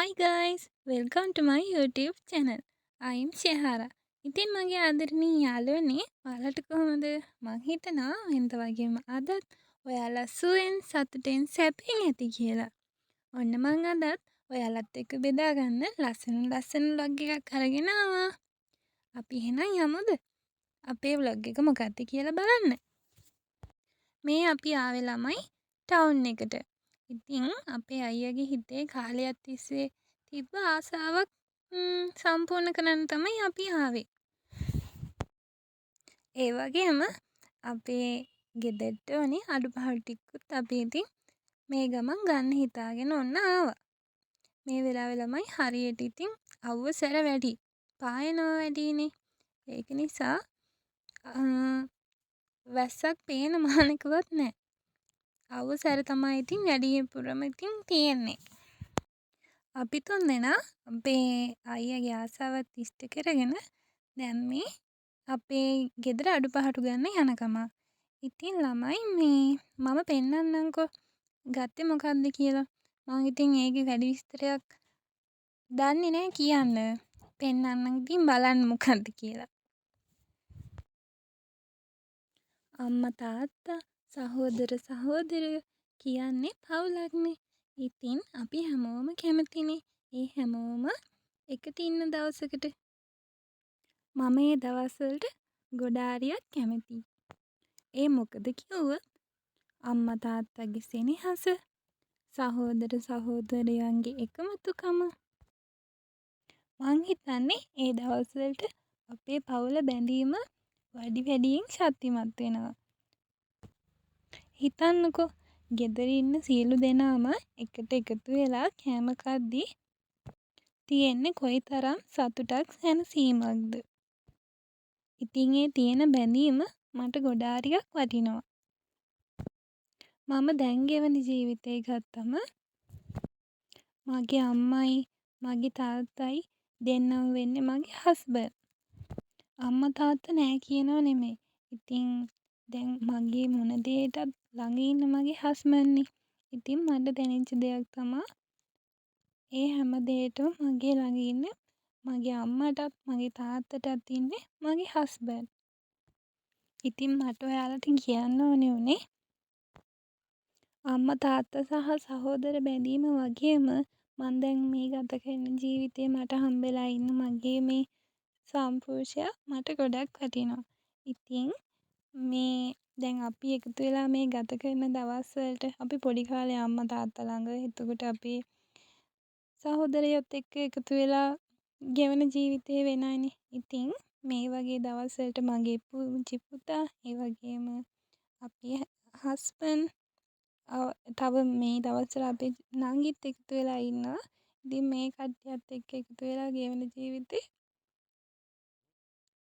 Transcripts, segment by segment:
Hi guys, welcome to my YouTube channel. I'm Shehara. ඉතින් මගේ ආදරණීය යාළුවනේ ඔයාලට කොහොමද? මං හිතනවා වෙනද වගේම අදත් ඔයාලා සුවෙන් සතුටෙන් සැපෙන් ඇති කියලා. ඔන්න මං අදත් ඔයාලත් එක්ක බෙදා ගන්න ලස්සන vlog එකක් අරගෙන ආවා. අපි එහෙනම් යමුද? අපේ vlog එක මොකක්ද කියලා බලන්න. මේ අපි ආවේ ළමයි ටවුන් එකට. ඉතින් අපේ අයියාගේ හිතේ කාලයක් තිස්සේ තිබ්බ ආසාවක් සම්පූර්ණ කරන්න තමයි අපි ආවේ. ඒ වගේම අපේ ගෙදරට ඕනේ අඩුපාඩු ටිකකුත් අපි ඉතින් මේ ගමන් ගන්න හිතාගෙන ඔන්න ආවා. මේ වෙලාවේ ළමයි හරියට ඉතින් අවුවසර වැඩි. පායනවා වැඩිනේ. ඒක නිසා වැස්සක් පේන මානකවත් නැහැ. අවුවසර තමයි ඉතින් වැඩිපුරම ඉතින් තියෙන්නේ. අපි තුන්දෙනා අපේ අයියාගේ ආසාවත් ඉෂ්ට කරගෙන දැන් මේ අපේ ගෙදර අඩුපාඩු ගන්න යන ගමන්. ඉතින් ළමයි මම පෙන්නන්නම්කෝ ගත්තේ මොකක්ද කියලා. මං ඉතින් ඒකේ වැඩි විස්තරයක් දන්නේ නැහැ කියන්න. පෙන්නන්නම් ඉතින් බලන්න මොකක්ද කියලා. අම්මා තාත්තා සහෝදර සහෝදරියෝ කියන්නේ පවුලක්නේ. ඉතින් අපි හැමෝම කැමතිනේ. ඒ හැමෝම එකට ඉන්න දවසකට. මම ඒ දවස්වලට ගොඩාරියක් කැමතියි. ඒ මොකද කිව්වොත් අම්මා තාත්තගේ සෙනෙහස, සහෝදර සහෝදරියන්ගේ එකමුතුකම. මං හිතන්නේ ඒ දවස්වලට අපේ පවුල බැඳීම වැඩියෙන් ශක්තිමත් වෙනවා. හිතන්නකෝ ගෙදර ඉන්න සියලු දෙනාම එකට එකතු වෙලා කෑම කද්දී තියෙන්නේ කොයිතරම් සතුටක් සැනසීමක්ද. ඉතින් ඒ තියෙන බැඳීම මට ගොඩාරියක් වටිනවා. මම දැන් ගෙවන ජීවිතේ ගත්තම මගේ අම්මයි මගේ තාත්තයි දෙන්නම වෙන්නේ මගේ හස්බන්ඩ්. අම්මා තාත්තා නෑ කියනව නෙමෙයි. ඉතින් දැන් මගේ මොන දේටත් ළඟ ඉන්න මගේ හස්බන්ඩ්නේ. ඉතින් මට දැනෙච්ච දෙයක් තමයි ඒ හැම දෙයකටම මගේ ළඟ ඉන්න මගේ අම්මටත් මගේ තාත්තටත් ඉන්නේ මගේ හස්බන්ඩ්. ඉතින් මට ඔයාලට කියන්න ඕනේ උනේ අම්මා තාත්තා සහ සහෝදර බැඳීම වගේම මම දැන් මේ ගත කරන ජීවිතේ මට හම්බෙලා ඉන්න මගේ මේ සම්පූර්ණයා මට ගොඩක් වටිනවා. ඉතින් මේ දැන් අපි එකතු වෙලා මේ ගත කරන දවස්වලට අපි පොඩි කාලේ අම්මා තාත්තා ළඟ එතකොට අපි සහෝදරයොත් එක්ක එකතු වෙලා ගෙවන ජීවිතේ වෙනයිනේ. ඉතින් මේ වගේ දවස්වලට මගේ පුංචි පුතා ඒ වගේම අපේ හස්බන්ඩ් තව මේ දවස්වල අපේ නංගිත් එකතු වෙලා ඉන්නවා. ඉතින් මේ කට්ටියත් එක්ක එකතු වෙලා ගෙවන ජීවිතේ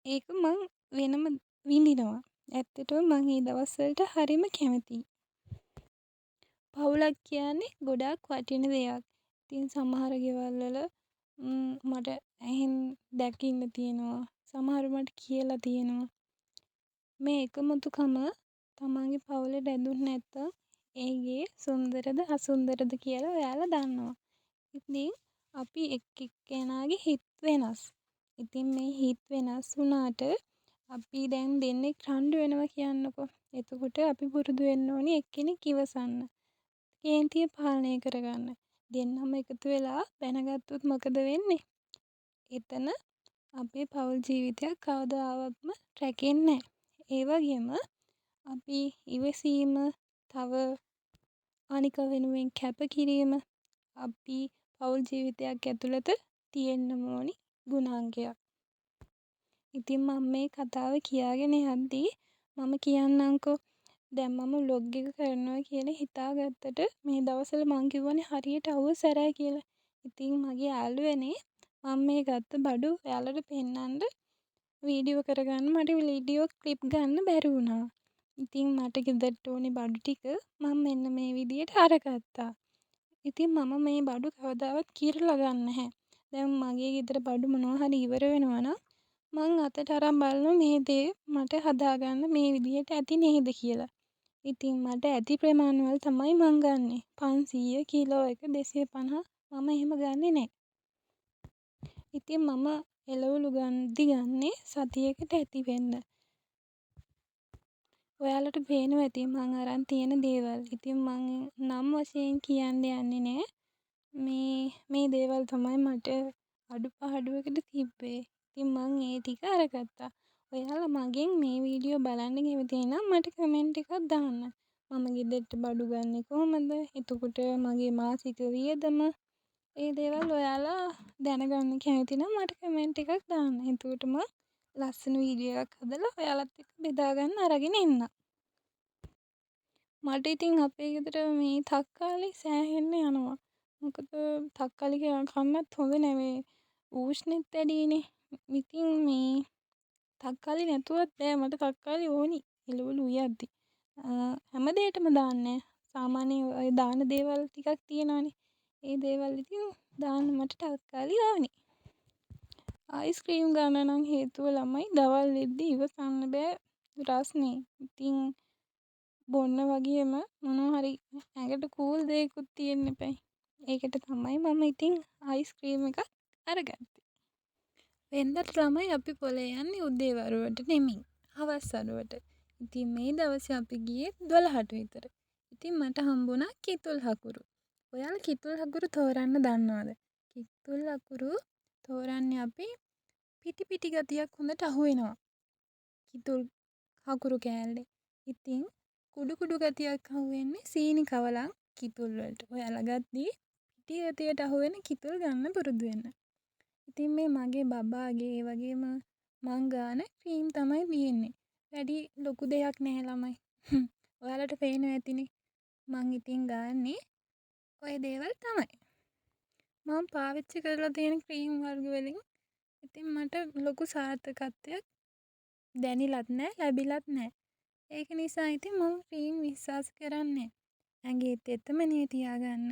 ඒක මං වෙනම විඳිනවා. ඇත්තටම මං මේ දවස්වලට හරිම කැමතියි. පවුලක් කියන්නේ ගොඩාක් වටින දෙයක්. ඉතින් සමහර ගෙවල් වල මට ඇහෙන් දැකින්න තියෙනවා. සමහරු මට කියලා තියෙනවා. මේ එකමුතුකම තමන්ගේ පවුලේ රැඳුනේ නැත්තම් ඒගේ සුන්දරද අසුන්දරද කියලා ඔයාලා දන්නවා. ඉතින් අපි එක්කෙනාගේ හිත් වෙනස්. ඉතින් මේ හිත් වෙනස් වුණාට අපි දැන් දෙන්නෙක් රණ්ඩු වෙනවා කියන්නකෝ. එතකොට අපි පුරුදු වෙන්න ඕනේ එක්කෙනෙක් ඉවසන්න. කේන්තිය පාලනය කරගන්න. දෙන්නම එකතු වෙලා බැනගත්තොත් මොකද වෙන්නේ? එතන අපේ පෞල් ජීවිතයක් කවදාවත්ම රැකෙන්නේ නැහැ. ඒ වගේම අපි ඉවසීම තව අනික වෙනුවෙන් කැපකිරීම අපි පෞල් ජීවිතයක් ඇතුළත තියෙන්න ඕනි ගුණාංගයක්. ඉතින් මම මේ කතාව කියාගෙන යද්දී මම කියන්නම්කෝ දැන් මම vlog එක කරනවා කියලා හිතාගත්තට මේ දවස්වල මං කිව්වනේ හරියට අවුවසරයි කියලා. ඉතින් මගේ යාළුවනේ මම මේ ගත්ත බඩු ඔයාලට පෙන්නන්න වීඩියෝ කරගන්න මට වීඩියෝ ක්ලිප් ගන්න බැරි වුණා. ඉතින් මට ගෙදරට ඕනේ බඩු ටික මම මෙන්න මේ විදියට අරගත්තා. ඉතින් මම මේ බඩු කවදාවත් කිරලා ගන්න නැහැ. දැන් මගේ ගෙදර බඩු මොනවා හරි ඉවර වෙනවා නම් මං අතට අරන් බලනවා මේ දේ මට හදාගන්න මේ විදියට ඇති නේද කියලා. ඉතින් මට ඇති ප්‍රමාණවල තමයි මං ගන්නෙ. 500 කිලෝ එක 250 මම එහෙම ගන්නෙ නැහැ. ඉතින් මම එළවලු ගන්නේ සතියකට ඇති වෙන්න. ඔයාලට පේනවා ඇති මං අරන් තියෙන දේවල්. ඉතින් මං නම් වශයෙන් කියන්න යන්නේ නෑ. මේ දේවල් තමයි මට අඩුපාඩුවකට තිබ්බේ. ඉතින් මං ඒ ටික අරගත්තා. ඔයාලා මගෙන් මේ වීඩියෝ බලන්න කැමති නම් මට කමෙන්ට් එකක් දාන්න. මම ගෙදරට බඩු ගන්නේ කොහොමද? එතකොට මගේ මාසික වියදම ඒ දේවල් ඔයාලා දැනගන්න කැමති නම් මට කමෙන්ට් එකක් දාන්න. එතකොට මම ලස්සන වීඩියෝ එකක් හදලා ඔයාලත් එක්ක බෙදා ගන්න අරගෙන එන්නම්. මට ඉතින් අපේ ගෙදර මේ තක්කාලි සෑහෙන්න යනවා. මොකද තක්කාලි කන්නත් හොඳ නෙවෙයි. උෂ්ණෙත් වැඩිනේ. ඉතින් මේ තක්කාලි නැතුවත් බෑ මට තක්කාලි ඕනි. එළවලු උයද්දි. හැම දෙයකටම දාන්නේ. සාමාන්‍යයෙන් ඔය දාන දේවල් ටිකක් තියෙනවානේ. ඒ දේවල් ඉතින් දාන්න මට තක්කාලි ඕනි. අයිස්ක්‍රීම් ගන්න නම් හේතුව ළමයි දවල් වෙද්දි ඉවසන්න බෑ රස්නේ. ඉතින් බොන්න වගේම මොනවා හරි ඇඟට කූල් දෙයක්ත් තියෙන්න එපයි. ඒකට තමයි මම ඉතින් අයිස්ක්‍රීම් එකක් අරගත්තේ. වෙනදට ළමයි අපි පොලේ යන්නේ උදේ වරුවට නෙමෙයි. හවස් වරුවට. ඉතින් මේ දවසේ අපි ගියේ 12ට විතර. ඉතින් මට හම්බුණා කිතුල් හකුරු. ඔයාලා කිතුල් හකුරු තෝරන්න දන්නවද? කිතුල් හකුරු තෝරන්නේ අපි පිටි ගතියක් හොඳට අහු වෙනවා. කිතුල් හකුරු කෑල්ලේ. ඉතින් කුඩු ගතියක් අහු වෙන්නේ සීනි කවලම් කිතුල් වලට. ඔයාලා ගද්දී පිටි ගතියට අහු වෙන කිතුල් ගන්න පුරුදු වෙන්න. ඉතින් මේ මගේ බබාගේ ඒ වගේම මං ගාන ක්‍රීම් තමයි තියෙන්නේ. වැඩි ලොකු දෙයක් නැහැ ළමයි. ඔයාලට පේනවා ඇතිනේ. මං ඉතින් ගන්නේ ඔය දේවල් තමයි. මම පාවිච්චි කරලා තියෙන ක්‍රීම් වර්ග වලින් ඉතින් මට ලොකු සාර්ථකත්වයක් දැනිලත් නැහැ, ලැබිලත් නැහැ. ඒක නිසා ඉතින් මම ක්‍රීම් විශ්වාස කරන්නේ. ඇඟේ තෙතමනේ තියාගන්න.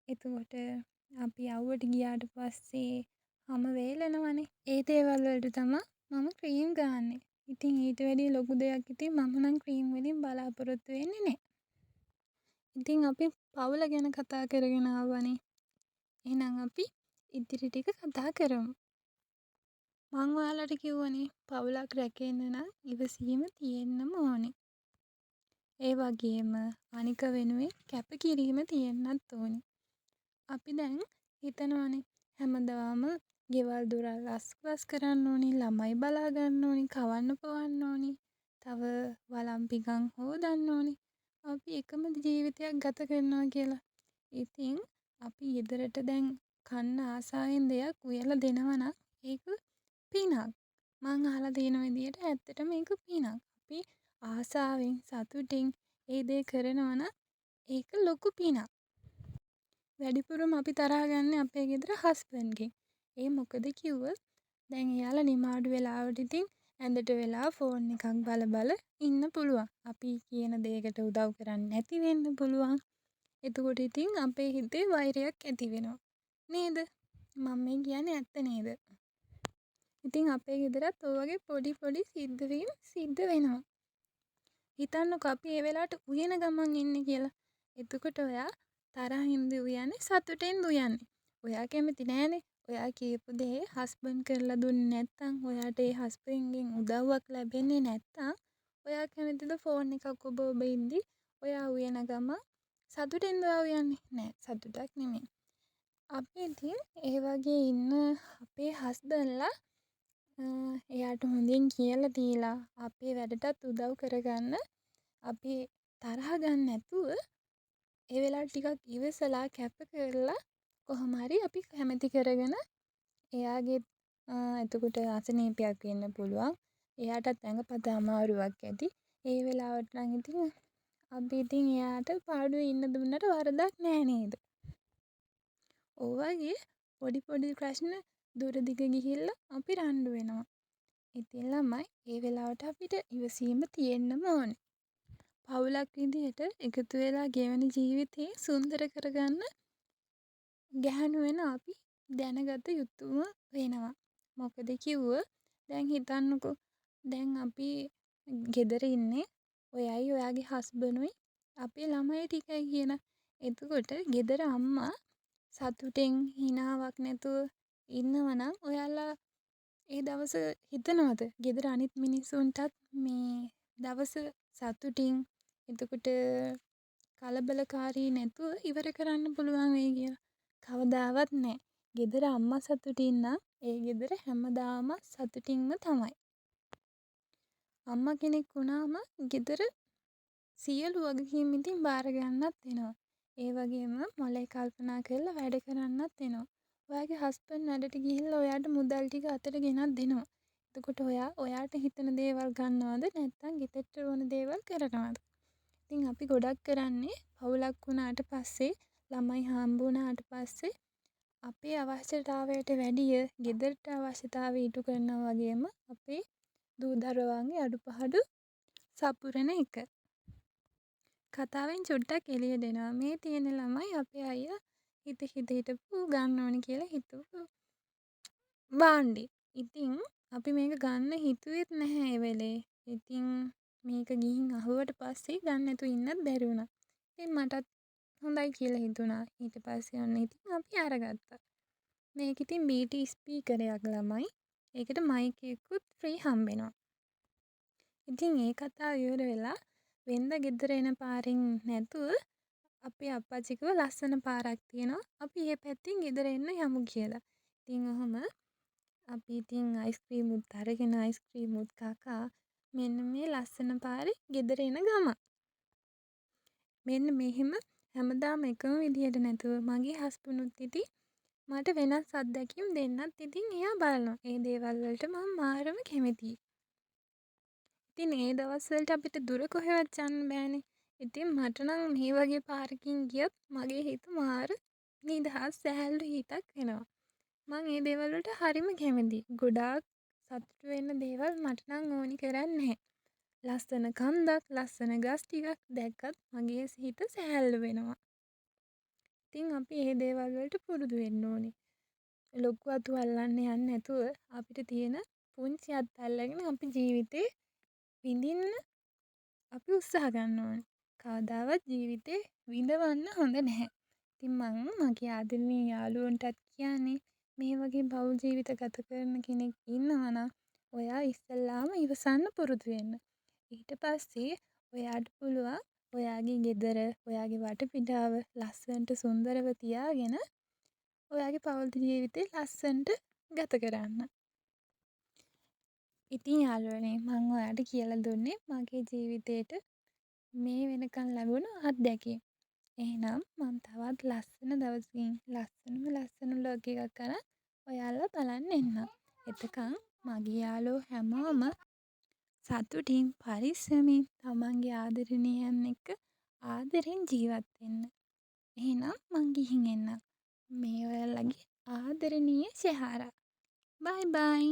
එතකොට අපි අවුවට ගියාට පස්සේ හැම වේලෙනවනේ. ඒ දේවල් වලට තමයි මම ක්‍රීම් ගන්නෙ. ඉතින් ඊට වැඩිය ලොකු දෙයක් ඉතින් මම නම් ක්‍රීම් වලින් බලාපොරොත්තු වෙන්නේ නැහැ. ඉතින් අපි පවුල ගැන කතා කරගෙන ආවනේ. එහෙනම් අපි ඉදිරි ටික කතා කරමු. මං ඔයාලට කිව්වනේ පවුලක් රැකෙන්න නම් ඉවසීම තියෙන්නම ඕනේ. ඒ වගේම අනික වෙනුවෙන් කැපකිරීම තියෙන්නත් ඕනේ. අපි දැන් හිතනවානේ හැමදාම ගෙවල් දොරල් අස්වස් කරන්න ඕනේ, ළමයි බලා ගන්න ඕනේ, කවන්න පොවන්න ඕනේ, තව වළම් පිඟන් හොදන්න ඕනේ. අපි එකම ජීවිතයක් ගත කරනවා කියලා. ඉතින් අපි ගෙදරට දැන් කන්න ආසාවෙන් දෙයක් උයලා දෙනවා නම් ඒක පිනක්. මං අහලා තියෙන විදිහට ඇත්තටම මේක පිනක්. අපි ආසාවෙන් සතුටින් ඒ දේ කරනවා නම් ඒක ලොකු පිනක්. වැඩිපුරම අපි තරහා ගන්න අපේ ගෙදර හස්බන්ඩ්ගෙන්. ඒ මොකද කිව්වොත් දැන් එයාලා නිමාඩු වෙලාවට ඉතින් ඇඳට වෙලා ෆෝන් එකක් බල ඉන්න පුළුවන්. අපි කියන දෙයකට උදව් කරන්නේ නැති වෙන්න පුළුවන්. එතකොට ඉතින් අපේ හිතේ වෛරයක් ඇති වෙනවා. නේද? මම මේ කියන්නේ ඇත්ත නේද? ඉතින් අපේ ගෙදරත් ඔය වගේ පොඩි සිද්ධවීම් සිද්ධ වෙනවා. හිතන්නකෝ අපි ඒ වෙලාවට උයන ගමන් ඉන්නේ කියලා. එතකොට ඔයා තරහින්ද උයන්නේ සතුටෙන්ද උයන්නේ. ඔයා කැමති නෑනේ. ඔයා කියපු දේ හස්බන්ඩ් කරලා දුන්නේ නැත්නම් ඔයාට ඒ හස්බන්ඩ්ගෙන් උදව්වක් ලැබෙන්නේ නැත්නම් ඔයා කැමතිද ෆෝන් එකක් ඔබ ඉඳි ඔයා උයන ගමන් සතුටෙන්ද උයන්නේ? නෑ සතුටක් නෙමෙයි. අපි ඉතින් ඒ වගේ ඉන්න අපේ හස්බන්ඩ්ලා එයාට හොඳින් කියලා දීලා අපේ වැඩටත් උදව් කරගන්න අපි තරහ ගන්න නැතුව ඒ වෙලාවට ටිකක් ඉවසලා කැප කරලා කොහොම හරි අපි කැමති කරගෙන එයාගේ එතකොට අසනීපයක් වෙන්න පුළුවන්. එයාටත් ඇඟපත අමාරුවක් ඇති. ඒ වෙලාවට නම් ඉතින් අපි ඉතින් එයාට පාඩුවේ ඉන්න දුන්නට වරදක් නෑ නේද? ඔය වගේ පොඩි ප්‍රශ්න දුර දිග ගිහිල්ලා අපි රණ්ඩු වෙනවා. ඉතින් ළමයි ඒ වෙලාවට අපිට ඉවසීම තියෙන්නම ඕනේ. පවුලක් විදිහට එකතු වෙලා ගෙවන ජීවිතේ සුන්දර කරගන්න ගැහණු වෙන අපි දැනගත යුතුම වෙනවා. මොකද කිව්වොත් දැන් හිතන්නකෝ දැන් අපි ගෙදර ඉන්නේ ඔයයි ඔයාගේ හස්බන්ඩ්ුයි අපේ ළමයි ටිකයි කියන. එතකොට ගෙදර අම්මා සතුටෙන් හිනාවක් නැතුව ඉන්නවනම් ඔයාලා ඒ දවස හිතනවද ගෙදර අනිත් මිනිස්සුන්ටත් මේ දවස සතුටින් එතකොට කලබලකාරී නැතුව ඉවර කරන්න පුළුවන් වෙයි කියලා? කවදාවත් නෑ. ගෙදර අම්මා සතුටින් නම් ඒ ගෙදර හැමදාම සතුටින්ම තමයි. අම්මා කෙනෙක් වුණාම ගෙදර සියලු වගකීම් ඉතින් බාර ගන්නත් වෙනවා. ඒ වගේම මොලේ කල්පනා කරලා වැඩ කරන්නත් වෙනවා. ඔයාගේ හස්බන්ඩ් වැඩට ගිහිල්ලා ඔයාට මුදල් ටික අතට ගෙනත් දෙනවා. එතකොට ඔයාට හිතන දේවල් ගන්නවද නැත්නම් ගෙදරට ඕන දේවල් කරනවද? ඉතින් අපි ගොඩක් කරන්නේ පවුලක් වුණාට පස්සේ ළමයි හම්බ වුණාට පස්සේ අපේ අවශ්‍යතාවයට වැඩිය ගෙදරට අවශ්‍යතාවය ඉටු කරනවා වගේම අපේ දූ දරුවන්ගේ අඩුපාඩු සපුරන එක. කතාවෙන් චුට්ටක් එළියට එනවා. මේ තියෙන ළමයි අපේ අයියා හිටපු ගන්න ඕනි කියලා හිතපු භාණ්ඩේ. ඉතින් අපි මේක ගන්න හිතුවෙත් නැහැ ඒ වෙලේ. ඉතින් මේක ගිහින් අහුවට පස්සේ ගන්න නැතුව ඉන්නත් බැරි වුණා. ඉතින් මටත් හොඳයි කියලා හිතුණා. ඊට පස්සේ ඔන්න ඉතින් අපි අරගත්තා. මේක ඉතින් BT ස්පීකරයක් ළමයි. ඒකට මයික් එකකුත් ෆ්‍රී හම්බෙනවා. ඉතින් ඒ කතාව ඉවර වෙලා වෙන්ද ගෙදර එන පාරෙන් නැතුව අපේ අප්පච්චි කිව්වා ලස්සන පාරක් තියෙනවා. අපි මේ පැත්තෙන් ගෙදර එන්න යමු කියලා. ඉතින් ඔහොම අපි ඉතින් අයිස්ක්‍රීමුත් අරගෙන අයිස්ක්‍රීමුත් කකා මෙන්න මේ ලස්සන පාරේ ගෙදර එන ගම. මෙන්න මෙහෙම හැමදාම එකම විදියට නැතුව මගේ හස්බන්ඩ්ුත් ඉතින් මට වෙනස් අත්දැකීම් දෙන්නත් ඉතින් එයා බලනවා. ඒ දේවල් වලට මම මාරම කැමතියි. ඉතින් ඒ දවස්වලට අපිට දුර කොහෙවත් යන්න බෑනේ. ඉතින් මට නම් මේ වගේ පාරකින් ගියත් මගේ හිත මාර නිදහස් සැහැල්ලු හිතක් එනවා. මං ඒ දේවල් වලට හරිම කැමතියි. ගොඩාක් සතුටු වෙන්න දේවල් මට නම් ඕනි කරන්නේ නැහැ. ලස්සන කන්දක්, ලස්සන ගස් ටිකක් දැක්කත් මගේ හිත සැහැල්ලු වෙනවා. ඉතින් අපි මේ දේවල් වලට පුරුදු වෙන්න ඕනේ. ලොකු අතු අල්ලන්න යන්නේ නැතුව අපිට තියෙන පුංචි අත් අල්ලගෙන අපි ජීවිතේ විඳින්න අපි උත්සාහ ගන්න ඕනේ. කවදාවත් ජීවිතේ විඳවන්න හොඳ නැහැ. ඉතින් මං මගේ ආදරණීය යාළුවන්ටත් කියන්නේ මේ වගේ පෞල් ජීවිත ගත කරන කෙනෙක් ඉන්නවා නම් ඔයා ඉස්සෙල්ලාම ඉවසන්න පුරුදු වෙන්න. ඊට පස්සේ ඔයාට පුළුවන් ඔයාගේ ගෙදර, ඔයාගේ වටපිටාව ලස්සනට සුන්දරව තියාගෙන ඔයාගේ පෞල් ජීවිතේ ලස්සනට ගත කරන්න. ඉතින් යාළුවනේ මම ඔයාලට කියලා දුන්නේ මගේ ජීවිතේට මේ වෙනකන් ලැබුණු අත්දැකීම්. එහෙනම් මම තවත් ලස්සන දවසකින් ලස්සන vlog එකක් අරන් ඔයාලා බලන්න එන්නම්. එතකන් මගේ යාළුවෝ හැමෝම සතුටින් පරිස්සමින් තමන්ගේ ආදරණීයන් එක්ක ආදරෙන් ජීවත් වෙන්න. එහෙනම් මං ගිහින් එන්නම්. මේ ඔයාලගේ ආදරණීය ශහාරා. බයි බයි.